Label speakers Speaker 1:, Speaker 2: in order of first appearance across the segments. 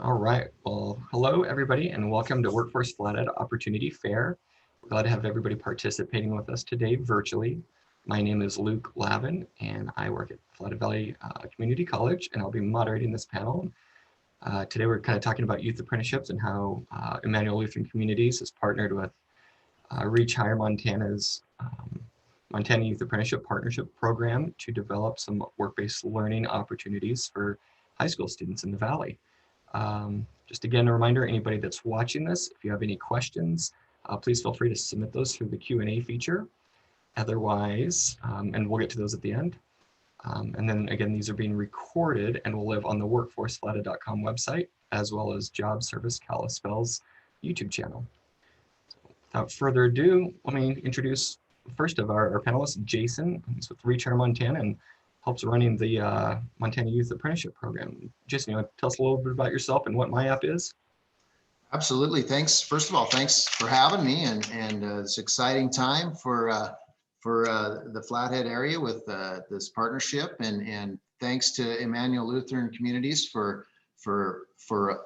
Speaker 1: All right. Well, hello, everybody, and welcome to Workforce Flathead Opportunity Fair. We're glad to have everybody participating with us today virtually. My name is Luke Lavin, and I work at Flathead Valley Community College, and I'll be moderating this panel. Today, we're kind of talking about youth apprenticeships and how Immanuel Lutheran Communities has partnered with Reach Higher Montana's Montana Youth Apprenticeship Partnership Program to develop some work-based learning opportunities for high school students in the Valley. Just again, a reminder, anybody that's watching this, if you have any questions, please feel free to submit those through the Q&A feature. Otherwise, and we'll get to those at the end. And then again, these are being recorded and will live on the workforceflathead.com website, as well as Job Service Kalispell's YouTube channel. So without further ado, let me introduce first of our panelists, Jason. He's with Reach Higher Montana and helps running the Montana Youth Apprenticeship Program. Jason, you want to tell us a little bit about yourself and what MyApp is?
Speaker 2: Absolutely. Thanks. First of all, thanks for having me, and it's an exciting time for the Flathead area with this partnership, and thanks to Immanuel Lutheran Communities for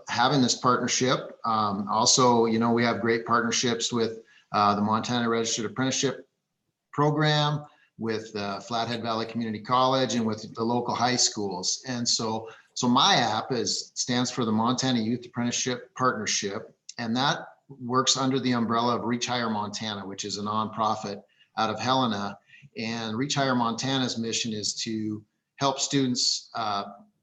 Speaker 2: having this partnership. Also, you know, we have great partnerships with the Montana Registered Apprenticeship Program, with Flathead Valley Community College, and with the local high schools. And so MyApp stands for the Montana Youth Apprenticeship Partnership, and that works under the umbrella of Reach Higher Montana, which is a nonprofit out of Helena. And Reach Higher Montana's mission is to help students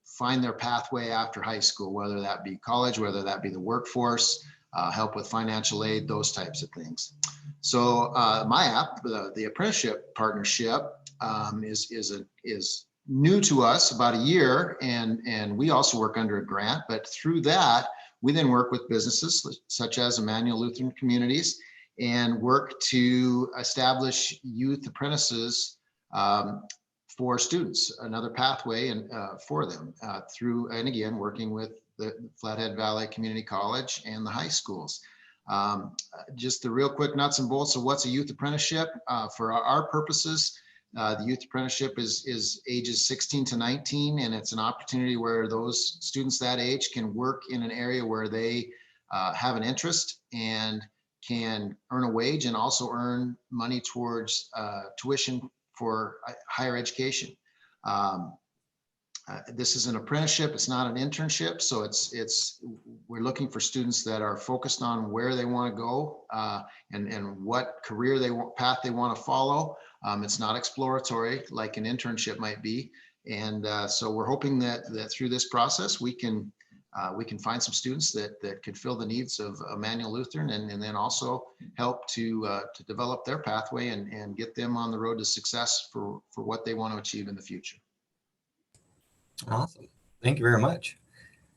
Speaker 2: find their pathway after high school, whether that be college, whether that be the workforce, help with financial aid, those types of things. So MyApp, the apprenticeship partnership, is new to us, about a year, and we also work under a grant. But through that, we then work with businesses such as Immanuel Lutheran Communities and work to establish youth apprentices for students, another pathway and for them through, and again, working with the Flathead Valley Community College and the high schools. Just the real quick nuts and bolts of what's a youth apprenticeship. For our purposes, the youth apprenticeship is ages 16 to 19, and it's an opportunity where those students that age can work in an area where they have an interest and can earn a wage and also earn money towards tuition for higher education. This is an apprenticeship, it's not an internship, so we're looking for students that are focused on where they want to go and what career path they want to follow. It's not exploratory like an internship might be, and so we're hoping that through this process we can find some students that could fill the needs of Immanuel Lutheran, and then also help to develop their pathway and get them on the road to success for what they want to achieve in the future.
Speaker 1: Awesome. Thank you very much.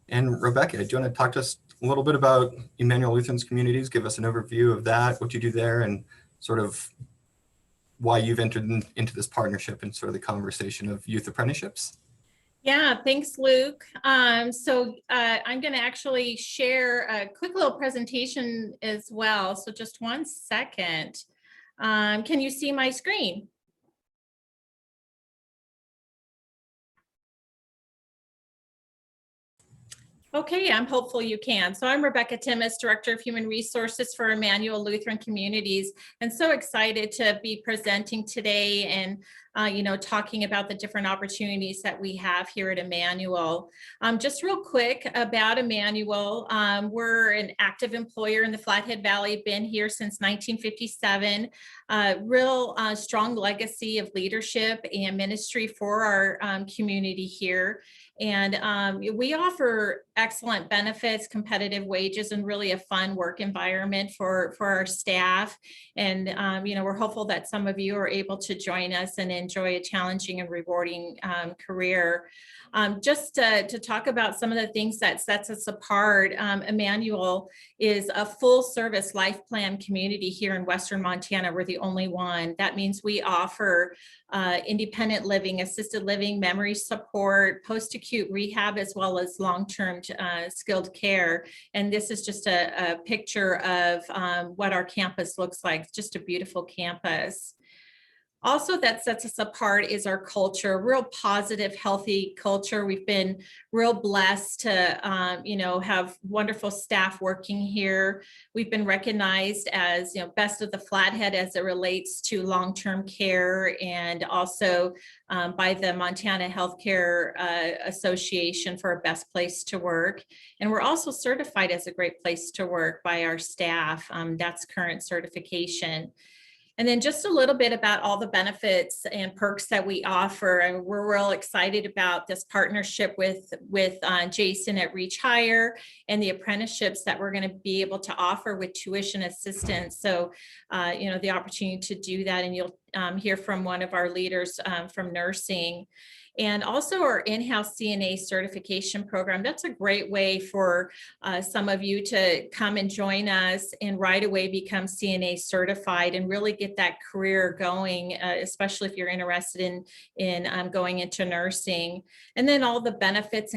Speaker 1: And Rebecca, do you want to talk to us a little bit about Immanuel Lutheran's Communities? Give us an overview of that, what you do there, and sort of why you've entered into this partnership and sort of the conversation of youth apprenticeships.
Speaker 3: Yeah, thanks, Luke. I'm going to actually share a quick little presentation as well. So just one second. Can you see my screen? Okay, I'm hopeful you can. So I'm Rebecca Timmis, Director of Human Resources for Immanuel Lutheran Communities, and so excited to be presenting today and talking about the different opportunities that we have here at Immanuel. Just real quick about Immanuel, we're an active employer in the Flathead Valley, been here since 1957. Real strong legacy of leadership and ministry for our community here. And we offer excellent benefits, competitive wages, and really a fun work environment for our staff. And, we're hopeful that some of you are able to join us and enjoy a challenging and rewarding career. Just to talk about some of the things that sets us apart, Immanuel is a full service life plan community here in Western Montana. We're the only one. That means we offer independent living, assisted living, memory support, post-acute rehab, as well as long-term skilled care. And this is just a picture of what our campus looks like. It's just a beautiful campus. Also, that sets us apart is our culture, real positive, healthy culture. We've been real blessed to, have wonderful staff working here. We've been recognized as, best of the Flathead as it relates to long-term care, and also by the Montana Healthcare Association for a best place to work. And we're also certified as a great place to work by our staff. That's current certification. And then just a little bit about all the benefits and perks that we offer. And we're real excited about this partnership with Jason at Reach Higher, and the apprenticeships that we're going to be able to offer with tuition assistance. So, the opportunity to do that, and you'll hear from one of our leaders from nursing. And also our in-house CNA certification program. That's a great way for some of you to come and join us and right away become CNA certified and really get that career going, especially if you're interested in going into nursing. And then all the benefits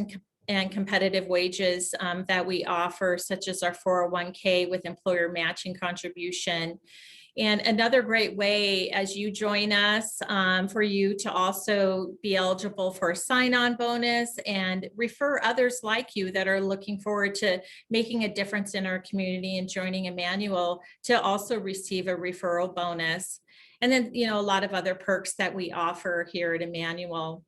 Speaker 3: and competitive wages that we offer, such as our 401k with employer matching contribution. And another great way as you join us for you to also be eligible for a sign-on bonus and refer others like you that are looking forward to making a difference in our community and joining Immanuel to also receive a referral bonus. And then, a lot of other perks that we offer here at Immanuel.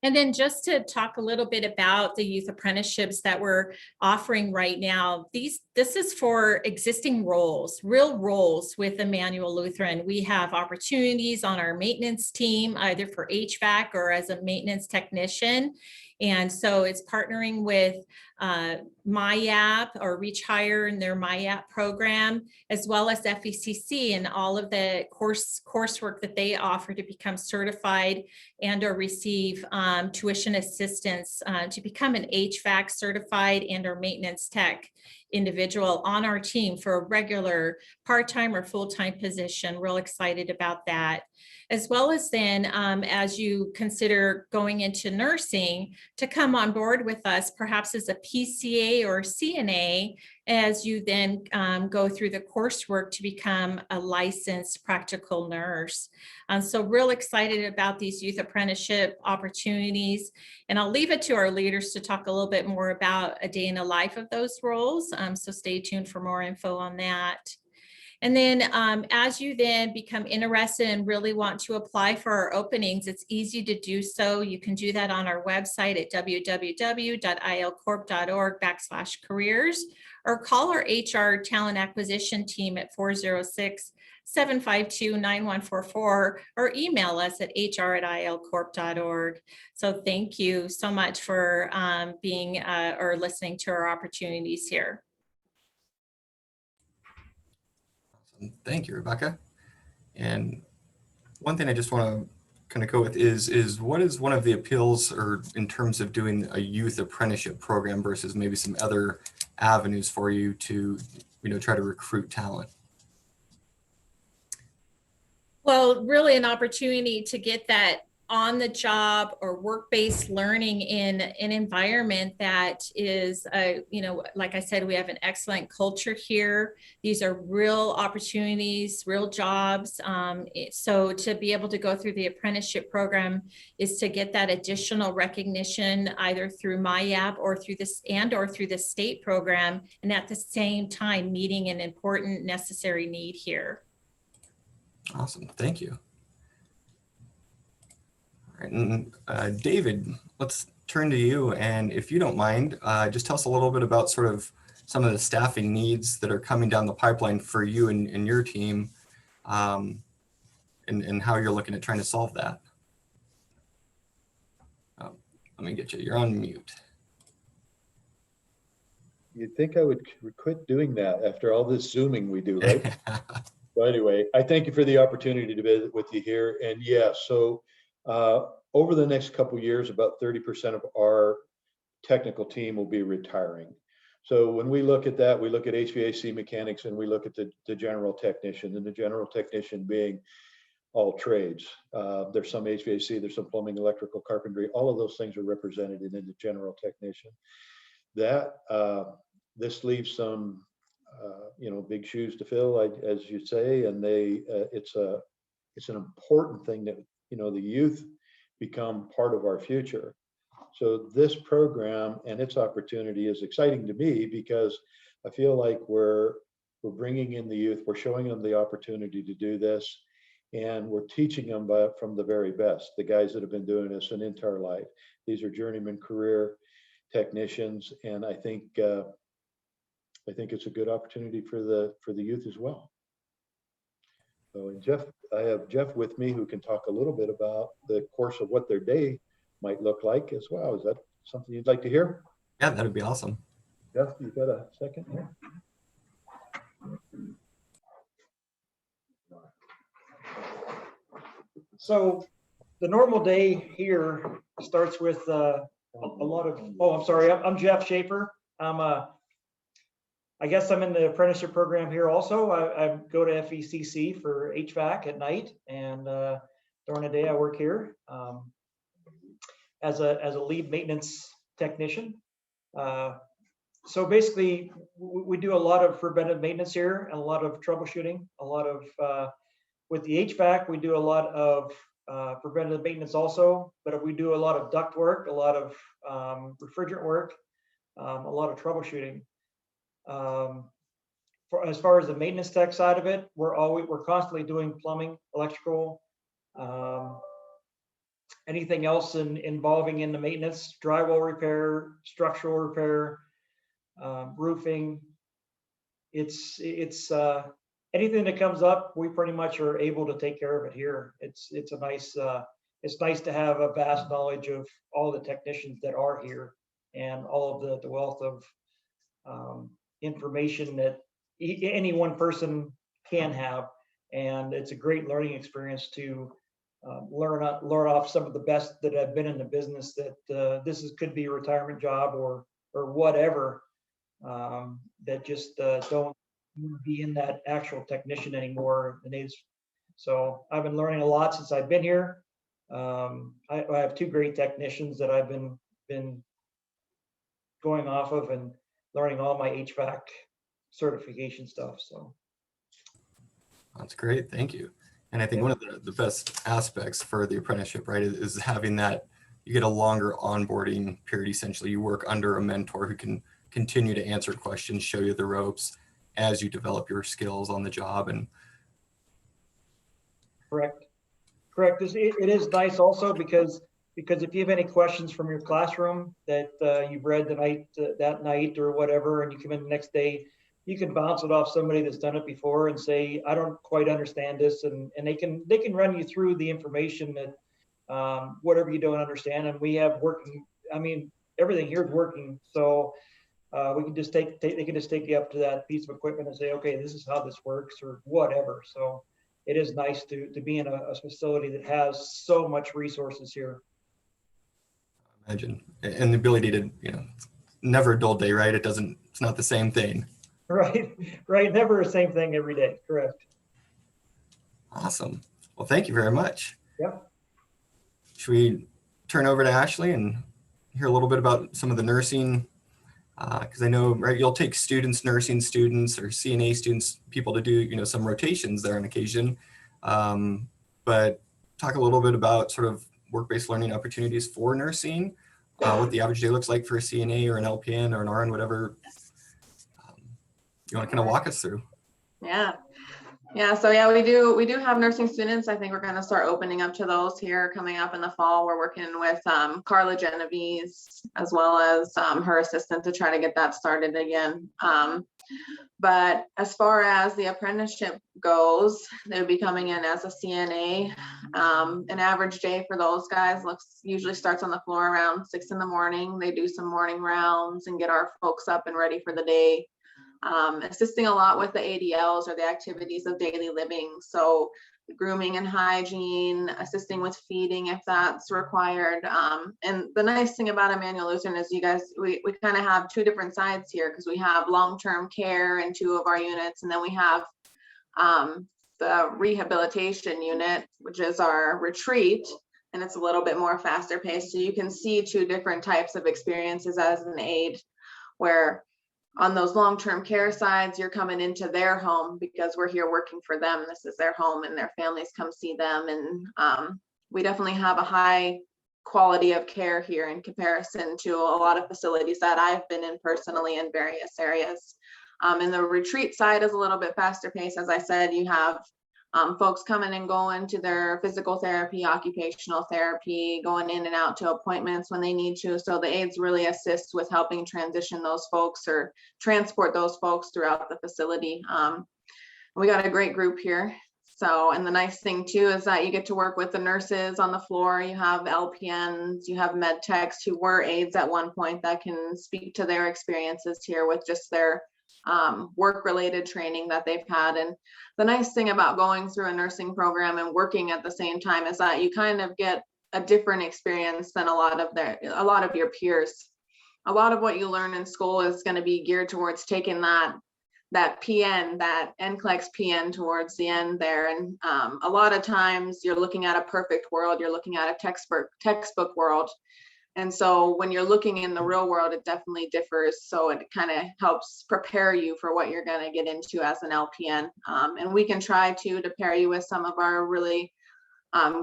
Speaker 3: And then just to talk a little bit about the youth apprenticeships that we're offering right now, this is for existing roles, real roles with Immanuel Lutheran. We have opportunities on our maintenance team, either for HVAC or as a maintenance technician. And so it's partnering with MyApp or Reach Higher in their MyApp program, as well as FECC and all of the coursework that they offer to become certified and or receive tuition assistance to become an HVAC certified and or maintenance tech individual on our team for a regular part-time or full-time position. Real excited about that. As well as then as you consider going into nursing, to come on board with us, perhaps as a PCA or CNA, as you then go through the coursework to become a licensed practical nurse. So real excited about these youth apprenticeship opportunities. And I'll leave it to our leaders to talk a little bit more about a day in the life of those roles. So stay tuned for more info on that. And then as you then become interested and really want to apply for our openings, it's easy to do so. You can do that on our website at www.ilcorp.org/careers, or call our HR talent acquisition team at 406-752-9144, or email us at hr@ilcorp.org. So thank you so much for being or listening to our opportunities here.
Speaker 1: Thank you, Rebecca. And one thing I just want to kind of go with is what is one of the appeals, or in terms of doing a youth apprenticeship program versus maybe some other avenues for you to, try to recruit talent?
Speaker 3: Well, really an opportunity to get that on the job or work-based learning in an environment that is, like I said, we have an excellent culture here. These are real opportunities, real jobs. So to be able to go through the apprenticeship program is to get that additional recognition either through MyApp or through this or through the state program, and at the same time meeting an important necessary need here.
Speaker 1: Awesome, thank you. All right, and David, let's turn to you. And if you don't mind, just tell us a little bit about sort of some of the staffing needs that are coming down the pipeline for you and your team, and how you're looking at trying to solve that. Oh, let me get you. You're on mute.
Speaker 4: You'd think I would quit doing that after all this Zooming we do, right? So anyway, I thank you for the opportunity to visit with you here. And yeah, so over the next couple of years, about 30% of our technical team will be retiring. So when we look at that, we look at HVAC mechanics and we look at the general technician, and the general technician being all trades. There's some HVAC, there's some plumbing, electrical, carpentry, all of those things are represented in the general technician. That this leaves some big shoes to fill, as you say, and it's a it's an important thing that, the youth become part of our future. So this program and its opportunity is exciting to me because I feel like we're bringing in the youth, we're showing them the opportunity to do this, and we're teaching them from the very best, the guys that have been doing this an entire life. These are journeyman career technicians, and I think it's a good opportunity for the youth as well. So Jeff, I have Jeff with me who can talk a little bit about the course of what their day might look like as well. Is that something you'd like to hear?
Speaker 1: Yeah, that'd be awesome.
Speaker 4: Jeff, you got a second here?
Speaker 5: So the normal day here starts with a lot of, I'm sorry, I'm Jeff Schaefer. I guess I'm in the apprenticeship program here also. I go to FECC for HVAC at night, and during the day I work here as a lead maintenance technician. So basically, we do a lot of preventive maintenance here and a lot of troubleshooting. A lot of with the HVAC, we do a lot of preventative maintenance also, but we do a lot of duct work, a lot of refrigerant work, a lot of troubleshooting. As far as the maintenance tech side of it, we're constantly doing plumbing, electrical, anything else involving in the maintenance, drywall repair, structural repair, roofing. It's anything that comes up, we pretty much are able to take care of it here. It's nice to have a vast knowledge of all the technicians that are here and all of the wealth of information that any one person can have. And it's a great learning experience to learn off some of the best that have been in the business, that could be a retirement job or whatever, that just don't be in that actual technician anymore. So I've been learning a lot since I've been here. I have two great technicians that I've been going off of and learning all my HVAC certification stuff. So
Speaker 1: That's great. Thank you. And I think one of the best aspects for the apprenticeship, right, is having that you get a longer onboarding period. Essentially, you work under a mentor who can continue to answer questions, show you the ropes as you develop your skills on the job. And
Speaker 5: correct. It is nice also because if you have any questions from your classroom that you've read that night or whatever, and you come in the next day, you can bounce it off somebody that's done it before and say, I don't quite understand this, and they can run you through the information that whatever you don't understand. And we have working, everything here is working, so we can just they can just take you up to that piece of equipment and say, okay, this is how this works or whatever. So it is nice to be in a facility that has so much resources here.
Speaker 1: Imagine, and the ability to, never a dull day, right? It's not the same thing.
Speaker 5: Right. Never the same thing every day. Correct.
Speaker 1: Awesome. Well, thank you very much.
Speaker 5: Yep.
Speaker 1: Should we turn over to Ashley and hear a little bit about some of the nursing? Because I know, right, you'll take nursing students or CNA students, people to do, some rotations there on occasion. But talk a little bit about sort of work-based learning opportunities for nursing, what the average day looks like for a CNA or an LPN or an RN, whatever you want to kind of walk us through.
Speaker 6: So we do have nursing students. I think we're going to start opening up to those here coming up in the fall. We're working with Carla Genovese as well as her assistant to try to get that started again. But as far as the apprenticeship goes, they would be coming in as a CNA. An average day for those guys usually starts on the floor around 6 in the morning. They do some morning rounds and get our folks up and ready for the day. Assisting a lot with the ADLs or the activities of daily living. So grooming and hygiene, assisting with feeding if that's required. And the nice thing about Immanuel Lutheran is we kind of have two different sides here, because we have long-term care in 2 of our units, and then we have the rehabilitation unit, which is our retreat, and it's a little bit more faster paced. So you can see 2 different types of experiences as an aide, where on those long-term care sides, you're coming into their home because we're here working for them. This is their home and their families come see them. And we definitely have a high quality of care here in comparison to a lot of facilities that I've been in personally in various areas. And the retreat side is a little bit faster paced. As I said, you have folks coming and going to their physical therapy, occupational therapy, going in and out to appointments when they need to. So the aides really assist with helping transition those folks or transport those folks throughout the facility. We got a great group here. So, and the nice thing too is that you get to work with the nurses on the floor. You have LPNs, you have med techs who were aides at one point that can speak to their experiences here with just their work-related training that they've had. And the nice thing about going through a nursing program and working at the same time is that you kind of get a different experience than a lot of your peers. A lot of what you learn in school is going to be geared towards taking that PN, that NCLEX PN towards the end there. And a lot of times you're looking at a perfect world, you're looking at a textbook world. And so when you're looking in the real world, it definitely differs. So it kind of helps prepare you for what you're going to get into as an LPN. And we can try to pair you with some of our really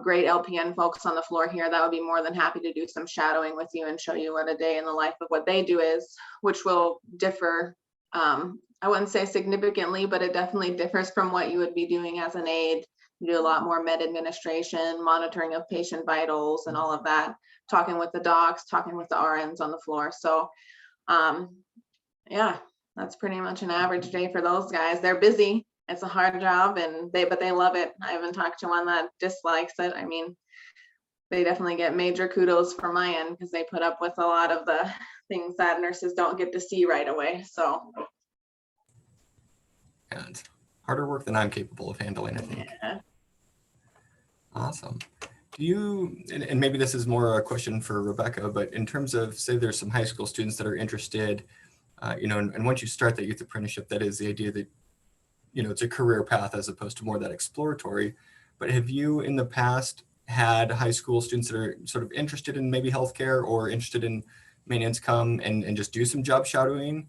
Speaker 6: great LPN folks on the floor here that would be more than happy to do some shadowing with you and show you what a day in the life of what they do is, which will differ. I wouldn't say significantly, but it definitely differs from what you would be doing as an aide. You do a lot more med administration, monitoring of patient vitals and all of that, talking with the docs, talking with the RNs on the floor. So yeah, that's pretty much an average day for those guys. They're busy. It's a hard job but they love it. I haven't talked to one that dislikes it. I mean, they definitely get major kudos from my end because they put up with a lot of the things that nurses don't get to see right away. So.
Speaker 1: And harder work than I'm capable of handling, I think.
Speaker 6: Yeah.
Speaker 1: Awesome. Do you, and maybe this is more a question for Rebecca, but in terms of, say there's some high school students that are interested, and once you start that youth apprenticeship, that is the idea that, it's a career path as opposed to more that exploratory. But have you in the past had high school students that are sort of interested in maybe healthcare or interested in maintenance come and just do some job shadowing?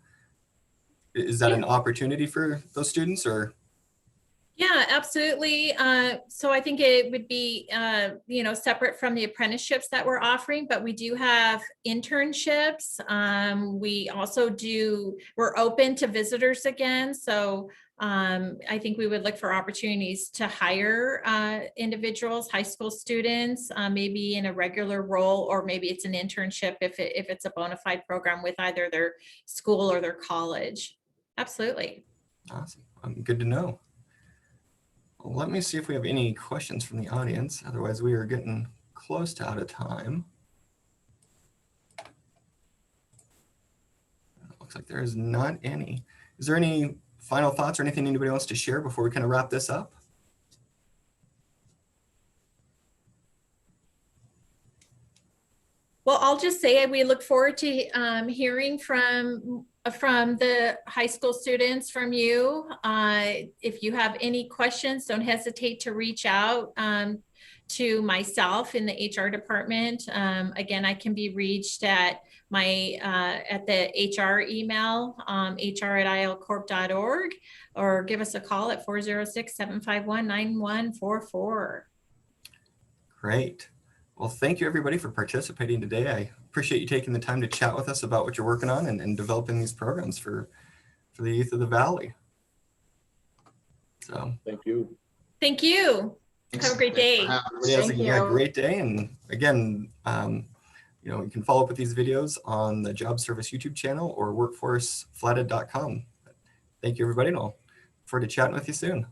Speaker 1: Is that an opportunity for those students or?
Speaker 3: Yeah, absolutely. So I think it would be, separate from the apprenticeships that we're offering, but we do have internships. We also we're open to visitors again. So I think we would look for opportunities to hire individuals, high school students, maybe in a regular role, or maybe it's an internship if it's a bona fide program with either their school or their college. Absolutely.
Speaker 1: Awesome. Good to know. Well, let me see if we have any questions from the audience. Otherwise, we are getting close to out of time. It looks like there is not any. Is there any final thoughts or anything anybody wants to share before we kind of wrap this up?
Speaker 3: Well, I'll just say we look forward to hearing from the high school students from you. If you have any questions, don't hesitate to reach out to myself in the HR department. Again, I can be reached at the HR email, hr@ilcorp.org, or give us a call at 406-751-9144.
Speaker 1: Great. Well, thank you everybody for participating today. I appreciate you taking the time to chat with us about what you're working on and developing these programs for the youth of the Valley. So
Speaker 4: Thank you.
Speaker 3: Thank you.
Speaker 2: Thanks.
Speaker 3: Have a great day.
Speaker 1: everybody has a great day. And again, you can follow up with these videos on the Job Service YouTube channel or workforceflathead.com. Thank you everybody, and I'll look forward to chatting with you soon.